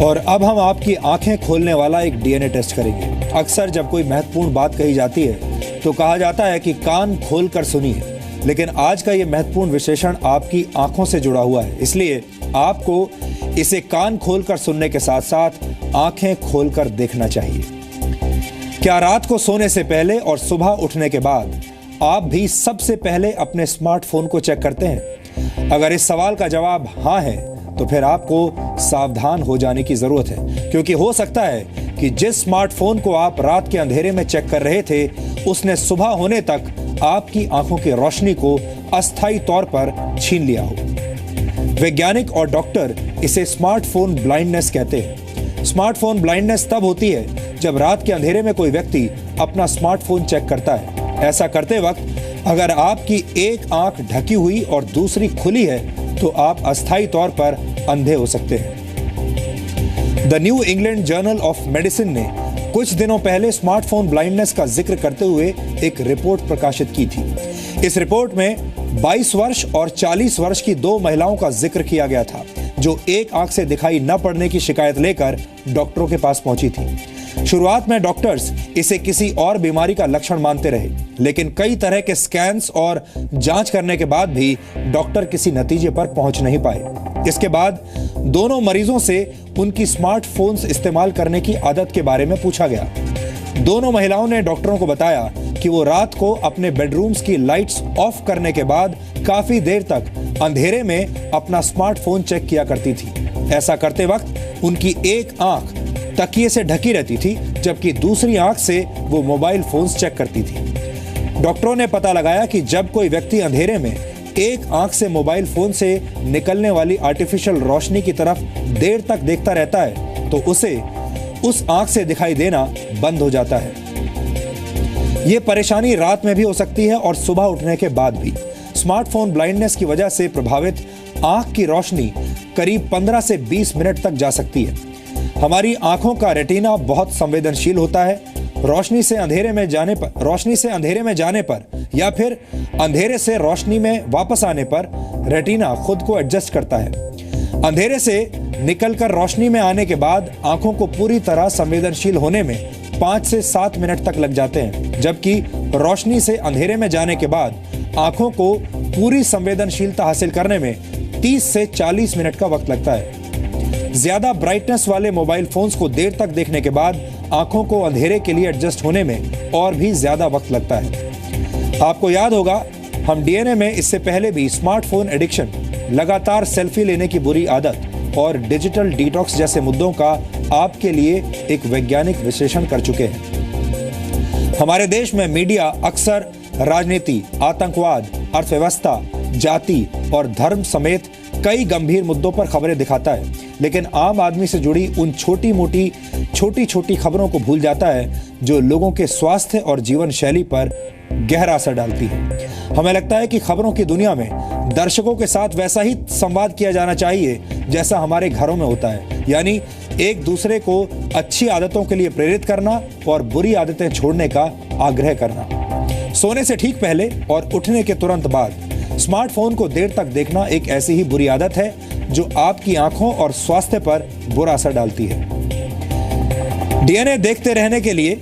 और अब हम आपकी आंखें खोलने वाला एक डीएनए टेस्ट करेंगे। अक्सर जब कोई महत्वपूर्ण बात कही जाती है तो कहा जाता है कि कान खोल कर सुनिए, लेकिन आज का ये महत्वपूर्ण विशेषण आपकी आंखों से जुड़ा हुआ है, इसलिए आपको इसे कान खोलकर सुनने के साथ साथ आंखें खोलकर देखना चाहिए। क्या रात को सोने से पहले और सुबह उठने के बाद आप भी सबसे पहले अपने स्मार्टफोन को चेक करते हैं? अगर इस सवाल का जवाब हाँ है तो फिर आपको सावधान हो जाने की जरूरत है, क्योंकि हो सकता है कि जिस स्मार्टफोन को आप रात के अंधेरे में चेक कर रहे थे उसने सुबह होने तक आपकी आंखों की रोशनी को अस्थायी तौर पर छीन लिया हो। वैज्ञानिक और डॉक्टर इसे स्मार्टफोन ब्लाइंडनेस कहते हैं। स्मार्टफोन ब्लाइंडनेस तब होती है जब रात के अंधेरे में कोई व्यक्ति अपना स्मार्टफोन चेक करता है। ऐसा करते वक्त अगर आपकी एक आंख ढकी हुई और दूसरी खुली है तो आप अस्थायी तौर पर अंधे हो सकते हैं। The new England journal of medicine ने कुछ दिनों पहले स्मार्टफोन ब्लाइंडनेस का जिक्र करते हुए एक रिपोर्ट प्रकाशित की थी। इस रिपोर्ट में 22 वर्ष और 40 वर्ष की दो महिलाओं का जिक्र किया गया था जो एक आंख से दिखाई न पड़ने की शिकायत लेकर डॉक्टरों के पास पहुंची थी। शुरुआत में डॉक्टर्स इसे किसी और बीमारी का लक्षण मानते रहे, लेकिन कई तरह के स्कैन्स और जांच करने के बाद भी डॉक्टर किसी नतीजे पर पहुंच नहीं पाए। इसके बाद दोनों मरीजों से उनकी स्मार्टफोन्स इस्तेमाल करने की आदत के बारे में पूछा गया। दोनों महिलाओं ने डॉक्टरों को बताया कि वो रात को अपने बेडरूम्स की लाइट्स ऑफ करने के बाद काफी देर तक अंधेरे में अपना स्मार्टफोन चेक किया करती थी। ऐसा करते वक्त उनकी एक आंख तकिए से ढकी रहती थी, जबकि दूसरी आंख से वो मोबाइल फोन्स चेक करती थी। डॉक्टरों ने पता लगाया कि जब कोई व्यक्ति अंधेरे में एक आंख से मोबाइल फोन से निकलने वाली आर्टिफिशियल रोशनी की तरफ देर तक देखता रहता है तो उसे उस आंख से दिखाई देना बंद हो जाता है। ये परेशानी रात में भी हो सकती है और सुबह उठने के बाद भी। स्मार्टफोन ब्लाइंडनेस की वजह से प्रभावित आंख की रोशनी करीब 15 से 20 मिनट तक जा सकती है। हमारी आंखों का रेटिना बहुत संवेदनशील होता है। रोशनी से अंधेरे में जाने पर या फिर अंधेरे से रोशनी में वापस आने पर रेटिना खुद को एडजस्ट करता है। अंधेरे से निकलकर रोशनी में आने के बाद आंखों को पूरी तरह संवेदनशील होने में 5 से 7 मिनट तक लग जाते हैं, जबकि रोशनी से अंधेरे में जाने के बाद आंखों को पूरी संवेदनशीलता हासिल करने में 30 से 40 मिनट का वक्त लगता है। ज्यादा ब्राइटनेस वाले मोबाइल फोन्स को देर तक देखने के बाद आंखों को अंधेरे के लिए एडजस्ट होने में और भी ज्यादा वक्त लगता है। आपको याद होगा, हम डीएनए में इससे पहले भी स्मार्टफोन एडिक्शन, लगातार सेल्फी लेने की बुरी आदत और डिजिटल डिटॉक्स जैसे मुद्दों का आपके लिए एक वैज्ञानिक विश्लेषण कर चुके हैं। हमारे देश में मीडिया अक्सर राजनीति, आतंकवाद, अर्थव्यवस्था, जाति और धर्म समेत कई गंभीर मुद्दों पर खबरें दिखाता है, लेकिन आम आदमी से जुड़ी उन छोटी छोटी खबरों को भूल जाता है जो लोगों के स्वास्थ्य और जीवन शैली पर गहरा असर डालती है। हमें लगता है कि खबरों की दुनिया में दर्शकों के साथ वैसा ही संवाद किया जाना चाहिए जैसा हमारे घरों में होता है, यानी एक दूसरे को अच्छी आदतों के लिए प्रेरित करना और बुरी आदतें छोड़ने का आग्रह करना। सोने से ठीक पहले और उठने के तुरंत बाद स्मार्टफोन को देर तक देखना एक ऐसी ही बुरी आदत है जो आपकी आंखों और स्वास्थ्य पर बुरा असर डालती है। डीएनए देखते रहने के लिए